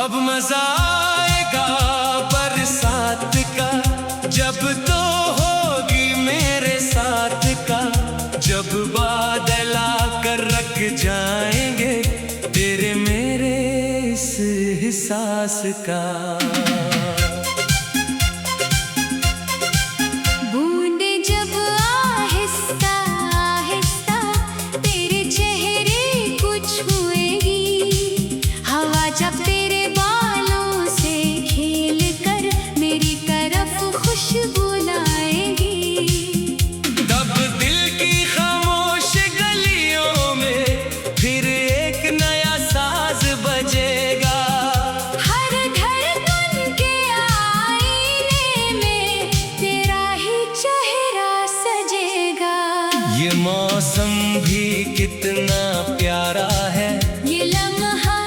अब मजा आएगा बरसात का, जब तो होगी मेरे साथ का। जब बादल आकर रख जाएंगे तेरे मेरे इस एहसास का। ये मौसम भी कितना प्यारा है, ये लम्हा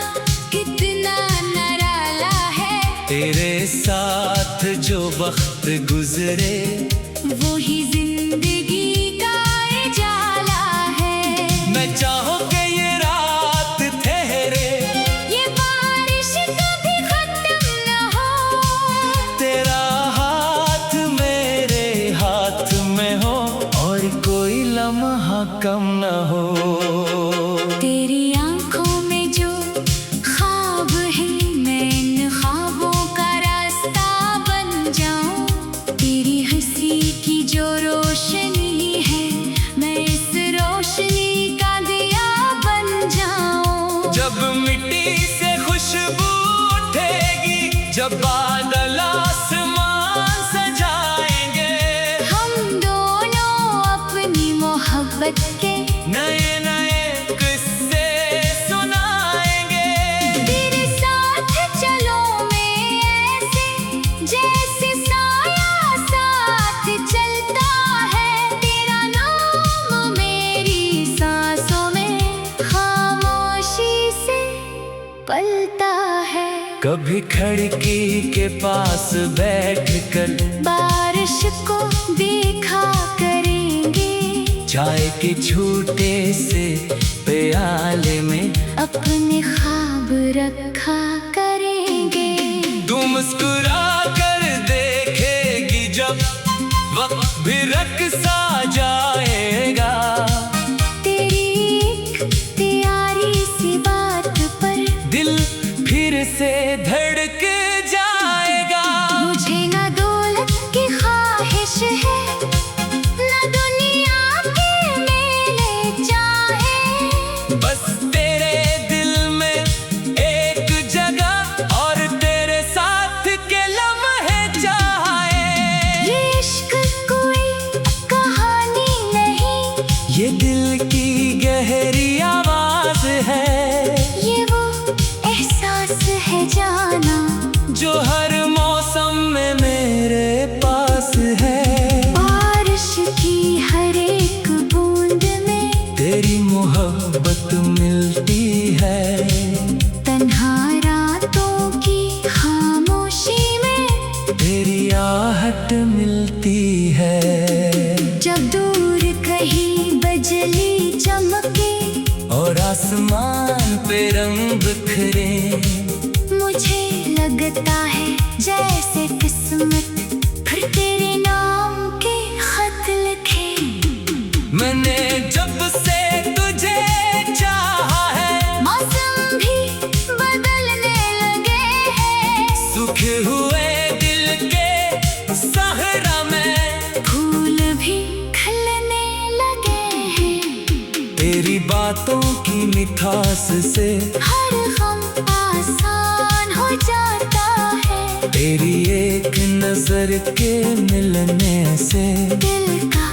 कितना निराला है। तेरे साथ जो वक्त गुजरे वो ही जिंदगी का उजाला है। मैं चाहूं कि ये रात ठहरे, ये बारिश कभी खत्म न हो। तेरा हाथ मेरे हाथ में हो और कोई लम्हा कम न हो। तेरी आंखों में जो ख्वाब है, मैं इन ख्वाबों का रास्ता बन जाऊं। तेरी हंसी की जो रोशनी है, मैं इस रोशनी का दिया बन जाऊं। जब मिट्टी से खुशबू उठेगी, जब बादल आसमान सजाएंगे, हम दोनों अपनी मोहब्बत के नए नए किस्से सुनाएंगे। तेरे साथ चलो मैं ऐसे, जैसे साया साथ चलता है। तेरा नाम मेरी सांसों में खामोशी से पलता है। कभी खिड़की के पास बैठकर बारिश को देखा करेंगे, चाय के छोटे से प्याले में अपने ख्वाब रखा करेंगे। तू मुस्कुरा कर देखेगी, जब वक्त भी रख सा जाएगा। तेरी एक प्यारी सी बात पर दिल फिर से धड़क जाएगा। मुझे ना दौलत की ख्वाहिश है, ना दुनिया के मेले चाहे। बस तेरे दिल में एक जगह और तेरे साथ के लम्हे चाहे। ये इश्क कोई कहानी नहीं, ये दिल की गहरी आवाज है, ये वो एहसास है जाना जो हर मौसम में मेरे पास है। बारिश की हर एक बूंद में तेरी मोहब्बत मिलती है, तन्हा रातों की खामोशी में तेरी आहट मिलती है। जब दूर कहीं बिजली चमके और आसमान पे रंग बिखरे, मुझे लगता है जैसे किस्मत फिर तेरे नाम के खत लिखे। मैंने जब से तुझे चाहा है, मौसम भी बदलने लगे हैं। सूखे हुए दिल के सहरा में फूल भी खिलने लगे हैं। तेरी बातों की मिठास से हर गम आसान हो जाता है। तेरी एक नजर के मिलने से दिल का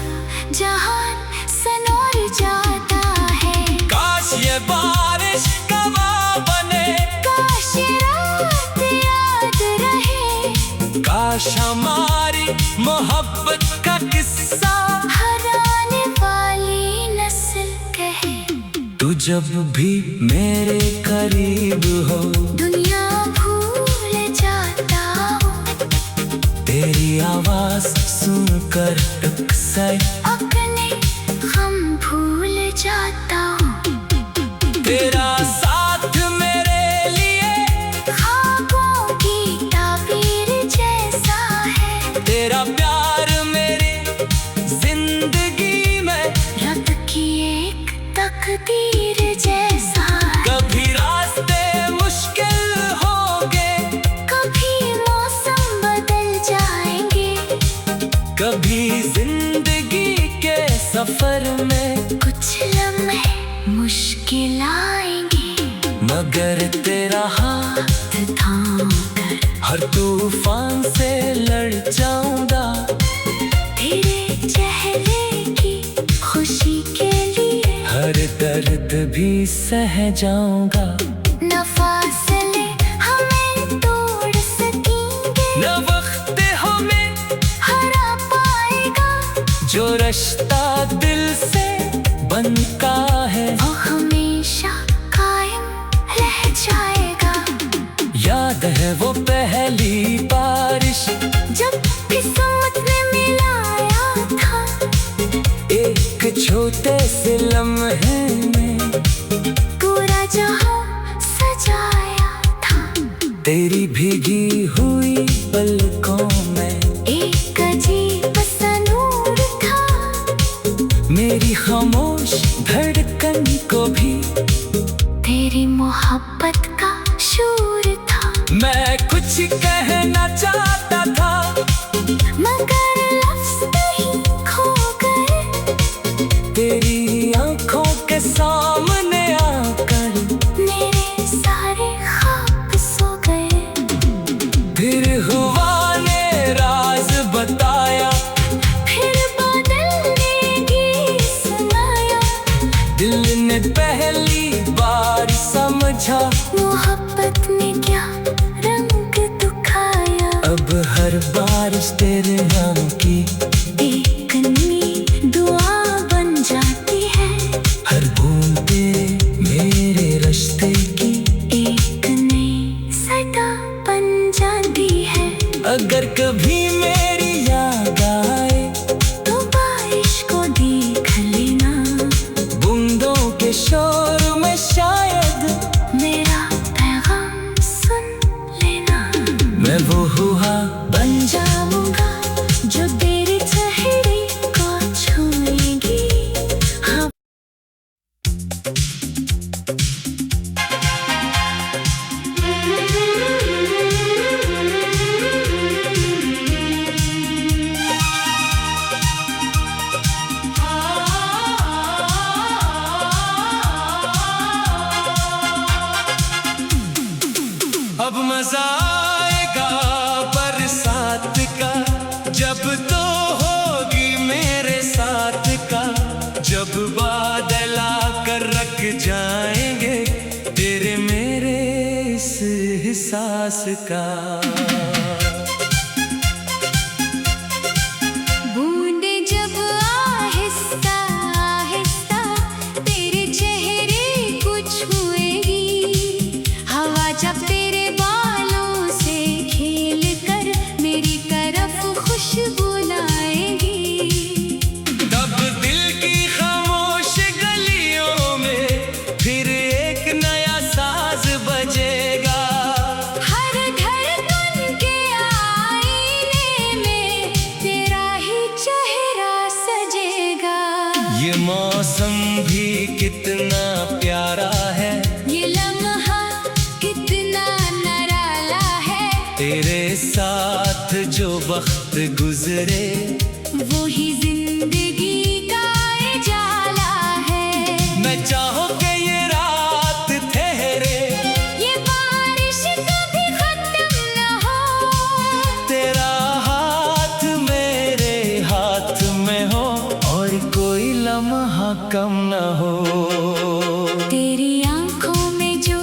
जहान सनोर जाता है। काश ये बारिश कवा बने, काश ये रात याद रहे, काश हमारी मोहब्बत का किस्सा हर आने वाली नस्ल कहे। जब भी मेरे करीब हो दुनिया भूल जाता हूँ। तेरी आवाज सुनकर अक्सर अपने हम भूल जाता हूँ। तेरा साथ मेरे लिए ख्वाबों की ताबीर जैसा है। तेरा प्यार मेरी जिंदगी में रब की एक तकदीर जैसा है। कभी रास्ते मुश्किल होंगे, कभी मौसम बदल जाएंगे, कभी जिंदगी के सफर में कुछ लम्हे मुश्किल आएंगे, मगर तेरा हाथ थाम कर हर तूफान से लड़ जाऊंगा। तेरे चेहरे की खुशी के लिए हर दर्द भी सह जाऊंगा। न फासले हमें तोड़ सकेंगे, न वक्त हमें हरा पाएगा। जो रिश्ता दिल से बनता है वो हमेशा कायम रह जाएगा। याद है वो पहली बारिश जब किस्मत ने मिलाया था, एक छोटे से लम्हे में पूरा जहां सजाया था। तेरी भीगी हुई पलकों में एक अजीब सा नूर था, मेरी खामोश धड़कन को भी तेरी मोहब्बत का शूर था। मैं कुछ कहना चाहता था, मगर लफ्ज़ नहीं खो गए, तेरी आंखों के सामने आकर मेरे सारे ख्वाब सो गए। फिर हुआ ने राज बताया, फिर बादल ने गीत सुनाया, दिल ने पहली बार समझा मोहब्बत ने क्या रंग दिखाया। अब हर बारिश तेरे नाम की एक नई दुआ बन जाती है, हर बूंद तेरे मेरे रिश्ते की एक नई सदा बन जाती है। अगर कभी मेरी याद आए तो बारिश को देख लेना, बूंदों के शोर में शायद मेरा पैगाम सुन लेना। मैं वो हुआ बन जाऊंगा जो तेरे चेहरे को छूएगी। हाँ, अब मजा आएगा बरसात का, जब तो होगी मेरे साथ का। जब बादल आकर रख जाएंगे तेरे मेरे इस एहसास का। बूंदे जब आहिस्ता आहिस्ता तेरे चेहरे को छुएगी, हवा जब तेरे बालों से खेल कर मेरी तरफ खुशबू लाएगी। तब दिल की खामोश गलियों में फिर एक नया साज बजेगा। हर धड़कन के आईने में तेरा ही चेहरा सजेगा। ये मौसम भी कितना प्यारा है, ये लम्हा कितना निराला है, तेरे साथ जो वक्त गुजरे वो ही जिंदगी का उजाला है। मैं चाहूं कि ये रात ठहरे, ये बारिश कभी खत्म न हो, तेरा हाथ मेरे हाथ में हो और कोई लम्हा कम न हो। तेरी आंखों में जो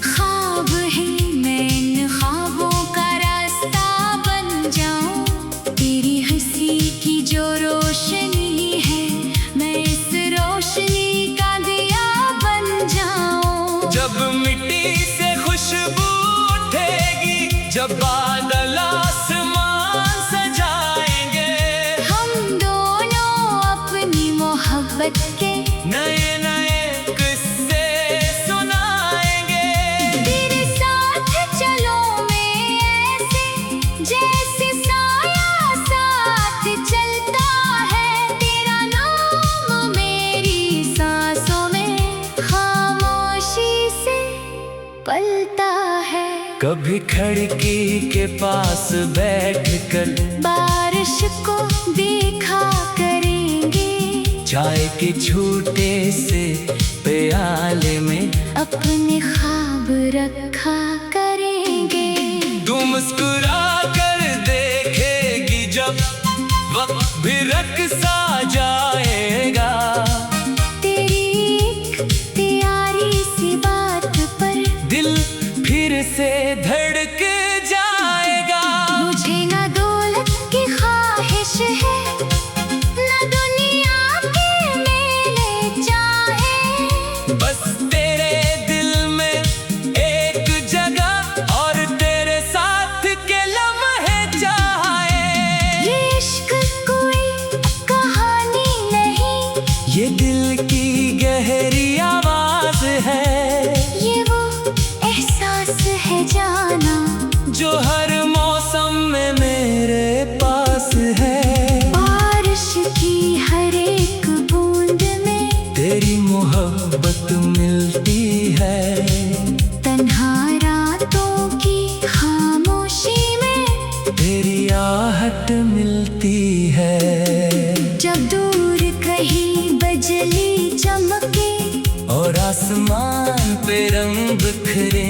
ख्वाब है, मैं इन ख्वाबों का रास्ता बन जाऊं। तेरी हंसी की जो रोशनी है, मैं इस रोशनी का दिया बन कभी खिड़की के पास बैठकर बारिश को देखा करेंगे। चाय के छोटे से प्याले में अपने ख्वाब रखा करेंगे। तू मुस्कुरा कर देखेगी जब वक्त भी रक्सा जाएगा। तेरी एक प्यारी सी बात पर दिल फिर से धड़क जाएगा। मुझे ना दौलत की ख्वाहिश है, ना दुनिया के मेले चाहे। बस तेरे दिल में एक जगह और तेरे साथ के लम्हे चाहे। ये इश्क कोई कहानी नहीं, ये दिल की गहरी आवाज है। ये वो एहसास है जाना जो हर मौसम में मेरे पास है। बारिश की हर एक बूंद में तेरी मोहब्बत मिलती है। तन्हा रातों की खामोशी में तेरी आहट मिलती है। जब दूर कहीं बिजली चमके और आसमान पे रंग बिखरे,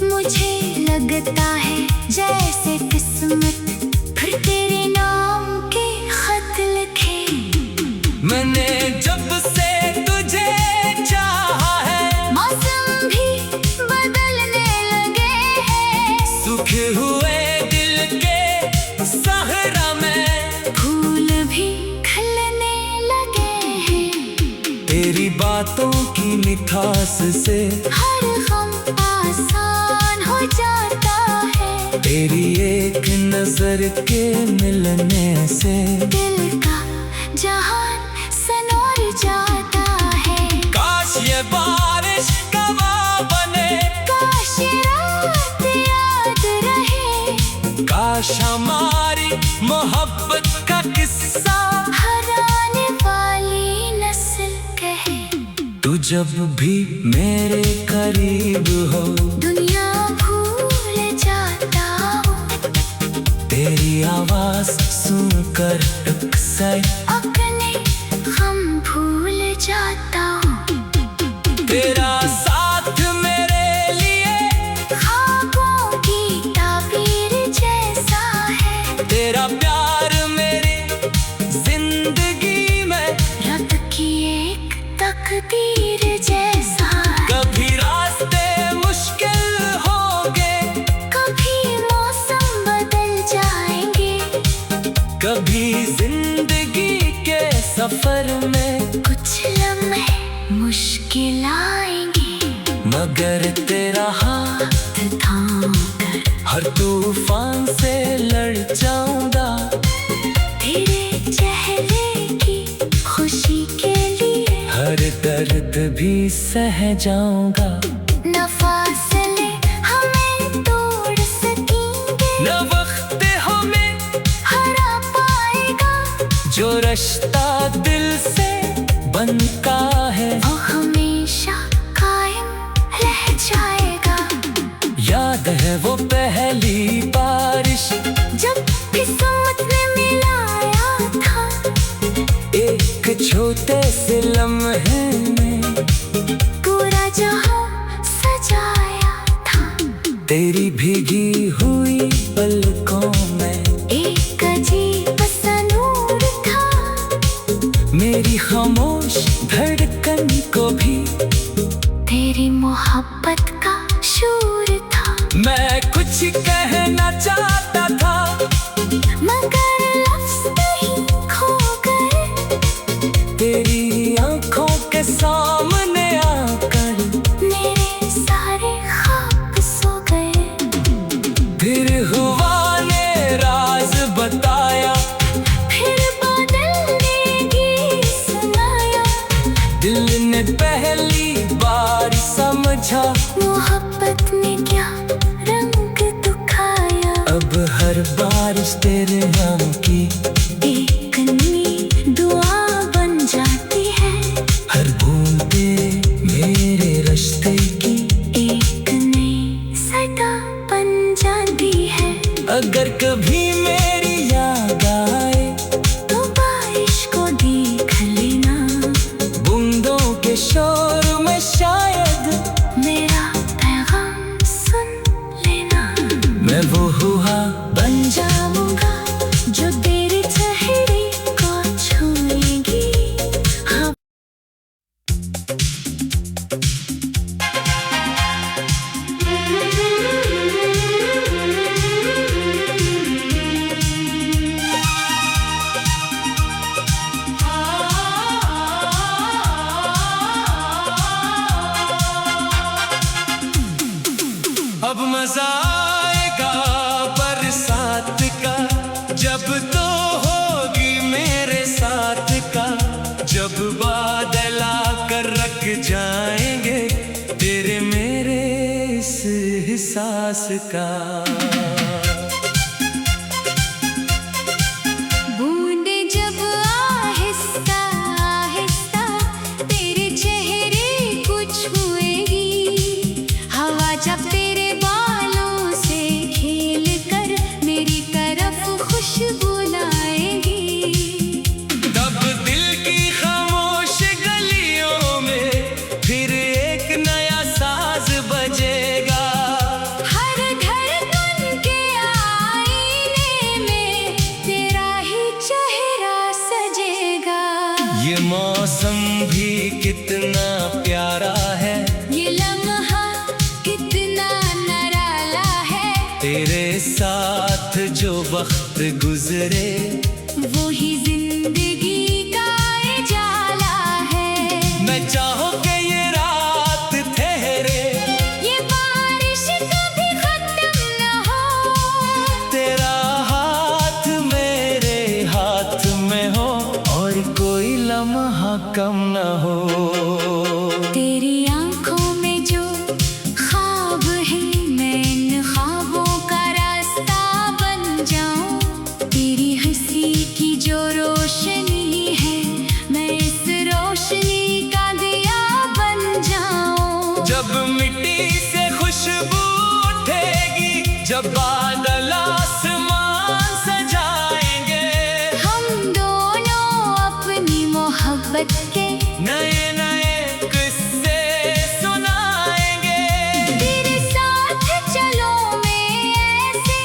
मुझे लगता है जैसे किस्मत फिर तेरे नाम के खत लिखे। मैंने जब से तुझे चाहा है, मौसम भी बदलने लगे हैं। सूखे हुए दिल के सहरा में फूल भी खिलने लगे हैं। तेरी बातों की मिठास से हर गम आसान हो जाता है। तेरी एक नजर के मिलने से दिल का जहान सनोर जाता है। काश ये बारिश कवा बने, काश रात याद रहे, काश हमारी मोहब्बत का किस्सा हर आने वाली नस्ल कहे। तू जब भी मेरे करीब हो, दुनिया भूल जाता हूँ। तेरी आवाज सुनकर अक्सर अपने गम भूल जाता हूँ। तेरा साथ मेरे लिए ख्वाबों की ताबीर जैसा है। तेरा प्यार मेरी जिंदगी में रब की एक तकदीर जैसा है। कभी रास्ते मुश्किल होंगे, कभी मौसम बदल जाएंगे, कभी जिंदगी के सफर में कुछ लम्हे मुश्किल आएंगे। मगर तेरा हाथ थाम कर हर तूफान से लड़ जाऊंगा। तेरे चेहरे की खुशी के लिए हर दर्द भी सह जाऊंगा। न फासले हमें तोड़ सकेंगे, न वक्त हमें हरा पाएगा। जो रिश्ता दिल से बनता है, वो हमेशा कायम रह जाएगा। याद है वो पहली बारिश जब किस्मत ने मिलाया था, एक छोटे से लम्हे में पूरा जहां सजाया था। तेरी भीगी हुई पलकों में एक अजीब सा नूर था, मेरी खामोश धड़कन को भी तेरी मोहब्बत का शूर था। मैं कुछ कहना चाहता था, मगर लफ्ज़ नहीं खो गए। तेरी आंखों के सामने आकर मेरे सारे ख्वाब सो गए। फिर हुआ ने राज बताया, फिर बादल ने गीत सुनाया। दिल ने पहली बार समझा, मोहब्बत ने क्या रंग दिखाया। अब हर बारिश तेरे नाम की एक नई दुआ बन जाती है। हर बूंद तेरे मेरे रिश्ते की एक नई सदा के शोर में शायद मेरा पैगाम सुन लेना। मैं वो हुआ बन जाऊंगा जो तेरे चेहरे को छूएगी। हाँ, अब मजा आएगा बरसात का, जब तो होगी मेरे साथ का। जब बादल आकर रख जाएंगे तेरे मेरे इस एहसास का। बूंदे जब आहिस्ता आहिस्ता तेरे चेहरे को छुएगी। हवा जब तेरे बालों से खेल कर मेरी तरफ खुशबू लाएगी। तब दिल की खामोश गलियों में फिर एक नया साज बजेगा। हर धड़कन के आईने में तेरा ही चेहरा सजेगा। ये मौसम भी कितना प्यारा है, ये लम्हा कितना निराला है। तेरे साथ जो वक्त गुजरे वो ही जिंदगी का उजाला है। मैं चाहूं कि ये रात ठहरे, ये बारिश कभी खत्म न हो। तेरा हाथ मेरे हाथ में हो और कोई लम्हा कम न हो। तेरी आंखों में जो ख्वाब है मैं इन ख्वाबों का रास्ता बन जाऊं। तेरी हंसी की जो रोशनी है मैं इस रोशनी का दिया बन जाऊं। जब मिट्टी से खुशबू उठेगी, जब बादल आसमान सजाएंगे, हम दोनों अपनी मोहब्बत के नए नए किस्से सुनाएंगे। तेरे साथ चलो मैं ऐसे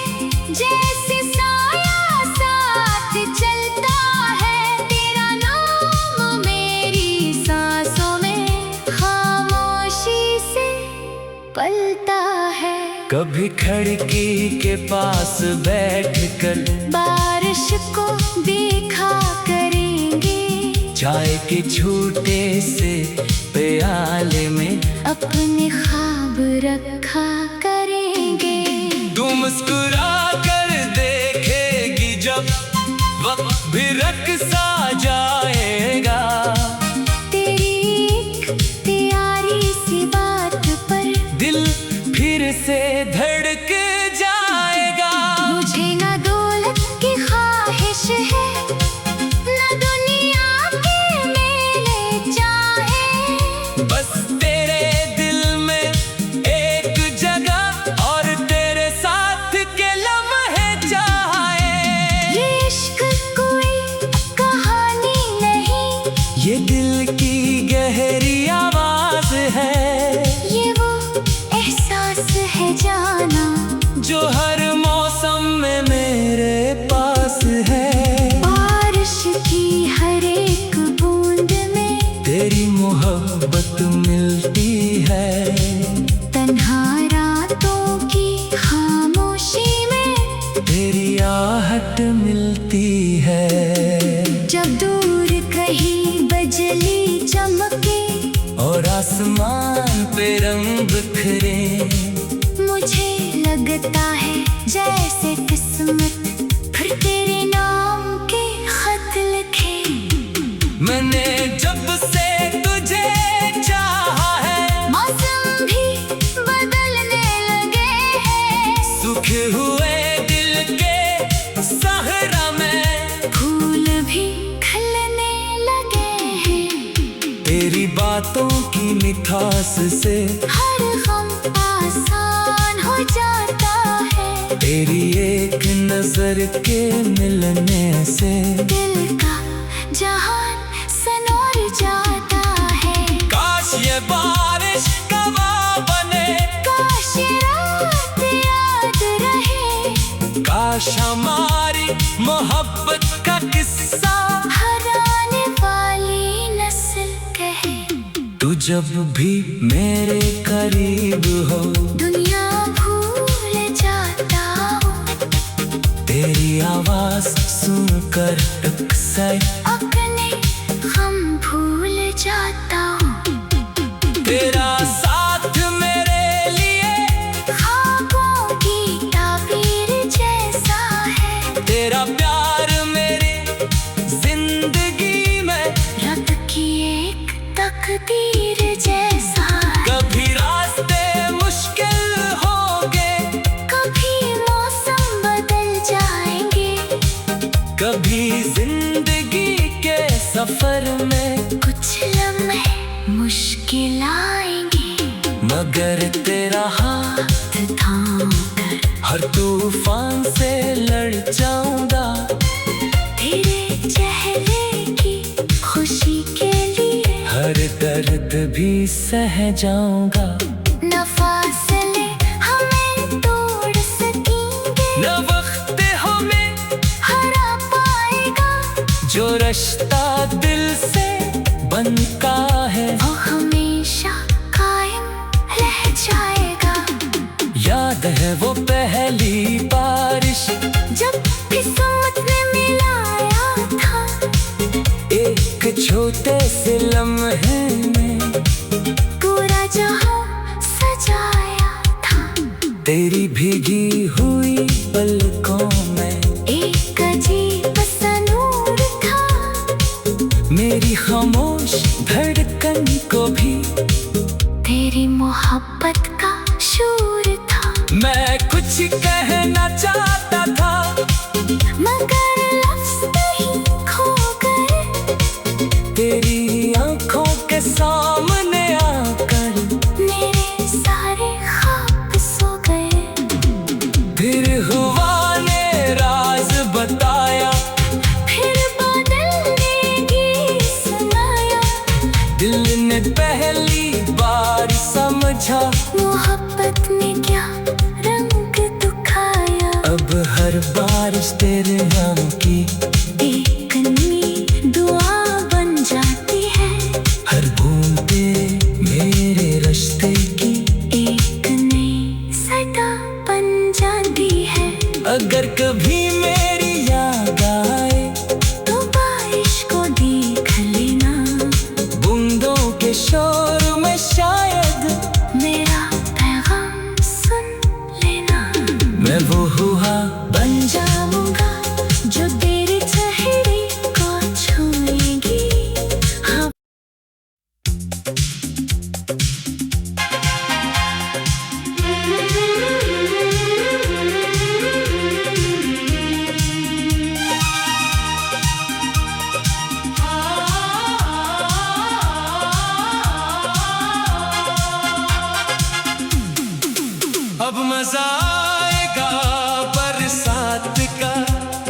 जैसे साया साथ चलता है। तेरा नाम मेरी सांसों में खामोशी से पलता है। कभी खिड़की के पास बैठकर बारिश को देखा करेंगे। चाय के छोटे से प्याले में अपने ख्वाब रखा करेंगे। तू मुस्कुरा कर देखेगी जब वक्त भी रख सा जाएगा। तेरी एक प्यारी सी बात पर दिल फिर से धड़क जाएगा। मुझे ना दौलत की ख्वाहिश है ना दुनिया के मेले चाहे। बस तेरे दिल में एक जगह और तेरे साथ के लम्हे चाहे। ये इश्क कोई कहानी नहीं, ये दिल की गहरी आवाज है, ये वो एहसास है जाना जो हर मौसम में मेरे पास है। बारिश की हर एक बूंद में तेरी मोहब्बत मिलती है, तन्हा रातों की खामोशी में तेरी आहट मिलती है। जब दूर कहीं बिजली चमके और आसमान पे रंग बिखरे, मुझे लगता है जैसे किस्मत फिर तेरे नाम के खत लिखे। मैंने जब से तुझे चाहा है, मौसम भी बदलने लगे हैं। सूखे हुए दिल के सहरा में फूल भी खिलने लगे हैं। तेरी बातों की मिठास से हर गम आसान हो जाता है। तेरी एक नजर के मिलने से दिल का जहान सनोर जाता है। ये बारिश कवा बने। काश रात याद रहे, काश हमारी मोहब्बत का किस्सा हर आने वाली नस्ल कहे। तू जब भी मेरे करीब हो, दुनिया भूल जाता हूँ, तेरी आवाज सुनकर अक्सर अपने हम भूल जाता हूँ। तेरा साथ मेरे लिए ख्वाबों की ताबीर जैसा है, तेरा प्यार मेरी जिंदगी में रब की एक तकदीर जैसा है। कभी रास्ते मुश्किल होंगे, कभी मौसम बदल जाएंगे, कभी जिंदगी के सफर में कुछ लम्हे मुश्किल आएंगे, मगर तेरा हाथ थाम कर हर तूफान से लड़ जाऊंगा। तेरे चेहरे की खुशी के लिए हर दर्द भी सह जाऊंगा। न फासले हमें तोड़ सकेंगे, न वक्त हमें हरा पाएगा, जो रिश्ता दिल से बनता है वो हमेशा कायम रह जाएगा। याद है वो पहली बारिश जब किस्मत ने मिलाया था, एक छोटे से लम्हे में पूरा जहां सजाया था। तेरी भीगी हुई पलकों में एक अजीब सा नूर था, मेरी खामोश धड़कन को भी तेरी मोहब्बत का शूर था। मैं कुछ कहना चाहता था, मगर लफ्ज़ नहीं खो गए, तेरी आंखों के सामने आकर मेरे सारे ख्वाब सो गए। फिर हुआ ने राज बताया, फिर बादल ने गीत सुनाया, दिल ने पहली बार समझा मोहब्बत ने क्या रंग दिखाया। अब हर बारिश तेरे नाम की एक नई दुआ बन जाती है, हर बूंद तेरे मेरे रिश्ते की एक नई सदा बन जाती है। अगर कभी मेरी याद आए तो बारिश को देख लेना, बूंदों के शोर में शायद मेरा पैगाम सुन लेना। मैं वो हुआ बन जाऊंगा जो तेरे चेहरे को छूएगी। हाँ, अब मजा आएगा बरसात का,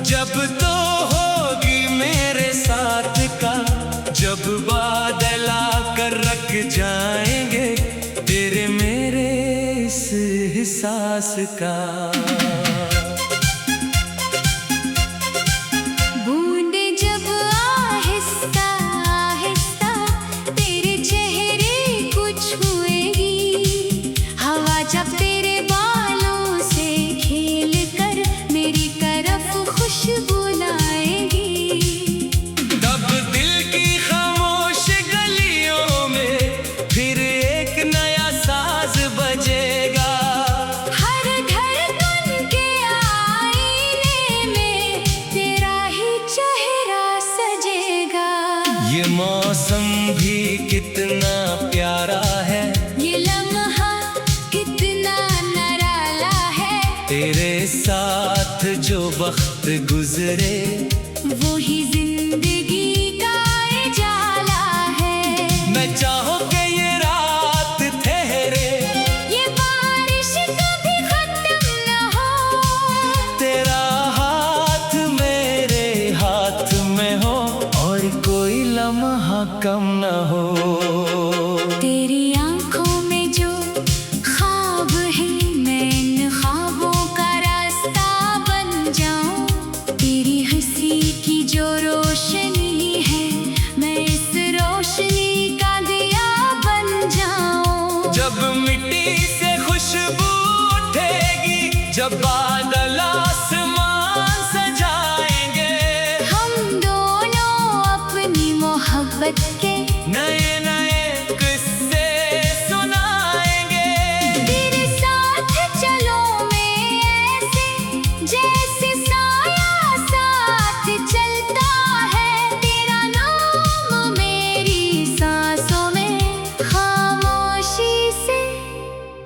जब तो होगी मेरे साथ का, जब बादल आकर रख जाएंगे तेरे मेरे इस एहसास का। बूंदे जब आहिस्ता आहिस्ता तेरे चेहरे को छुएगी, हवा जब तेरे बालों से खेल कर मेरी तरफ खुशबू लाएगी, तब दिल की खामोश गलियों में फिर एक नया साज बजेगा। हर धड़कन के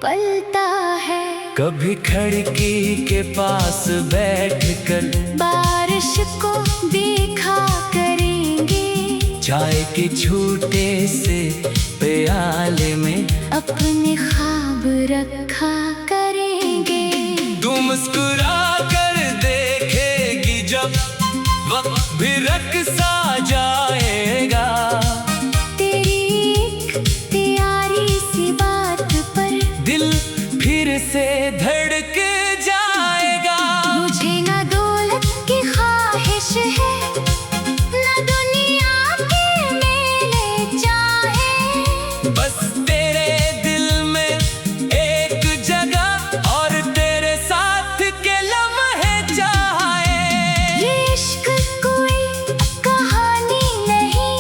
पलता है। कभी खिड़की के पास बैठकर बारिश को देखा करेंगे। चाय के छोटे से प्याले में अपने ख्वाब रखा करेंगे। तू मुस्कुरा कर देखेगी जब वक्त भी रख सा जाएगा। तेरी एक प्यारी सी बात पर दिल फिर से धड़क जाएगा। मुझे ना दौलत की ख्वाहिश है, ना दुनिया के मेले चाहे। बस तेरे दिल में एक जगह और तेरे साथ के लम्हे चाहे। ये इश्क कोई कहानी नहीं,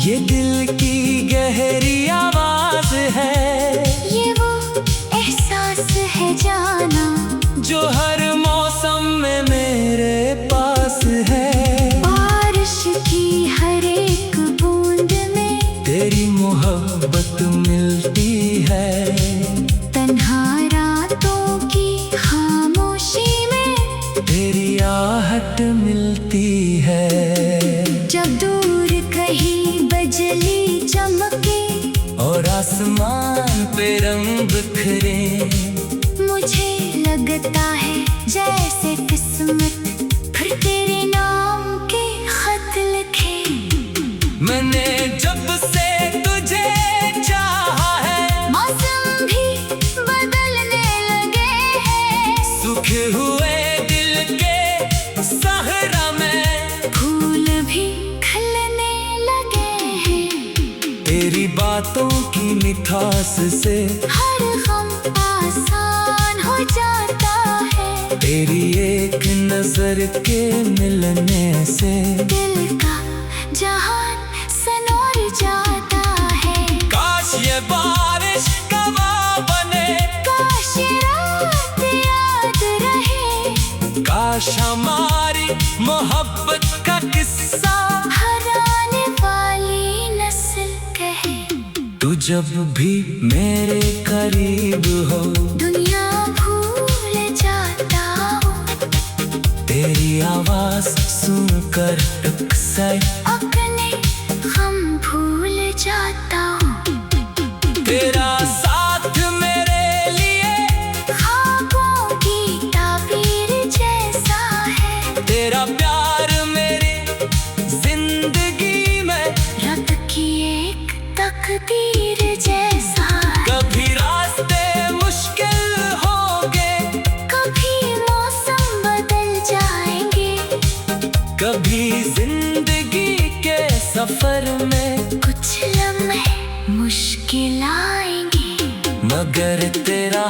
ये दिल की गहरी आवाज है। ये वो एहसास है जाना, जो हर मौसम में मेरे पास है। बारिश की हर एक बूंद में तेरी मोहब्बत मिलती है। तन्हा रातों की खामोशी में तेरी आहट मिलती है। जब दूर कहीं बिजली चमके और आसमान पे रंग बिखरे, मुझे लगता है जैसे किस्मत फिर तेरे नाम के खत लिखे। मैंने जब से तुझे चाहा है, मौसम भी बदलने लगे हैं। सूखे हुए दिल के सहरा में फूल भी खिलने लगे हैं। तेरी बातों की मिठास से हर गम आसान हो जाता है। तेरी एक नजर के मिलने से दिल का जहान सनोर जाता है। काश ये बारिश कवा बने, काश रात याद रहे। काश हमारी मोहब्बत का किस्सा हर आने वाली नस्ल कहे। तू जब भी मेरे करीब हो, दुनिया भूल जाता हूँ। तेरी आवाज सुनकर अक्सर अपने हम भूल जाता हूँ। तेरा साथ मेरे लिए ख्वाबों की ताबीर जैसा है। तेरा प्यार मेरी जिंदगी में रब की एक तकदीर जैसा है। कभी रास्ते मुश्किल होंगे, कभी मौसम बदल जाएंगे। कभी जिंदगी के सफर में कुछ लम्हे मुश्किल आएंगे। मगर तेरा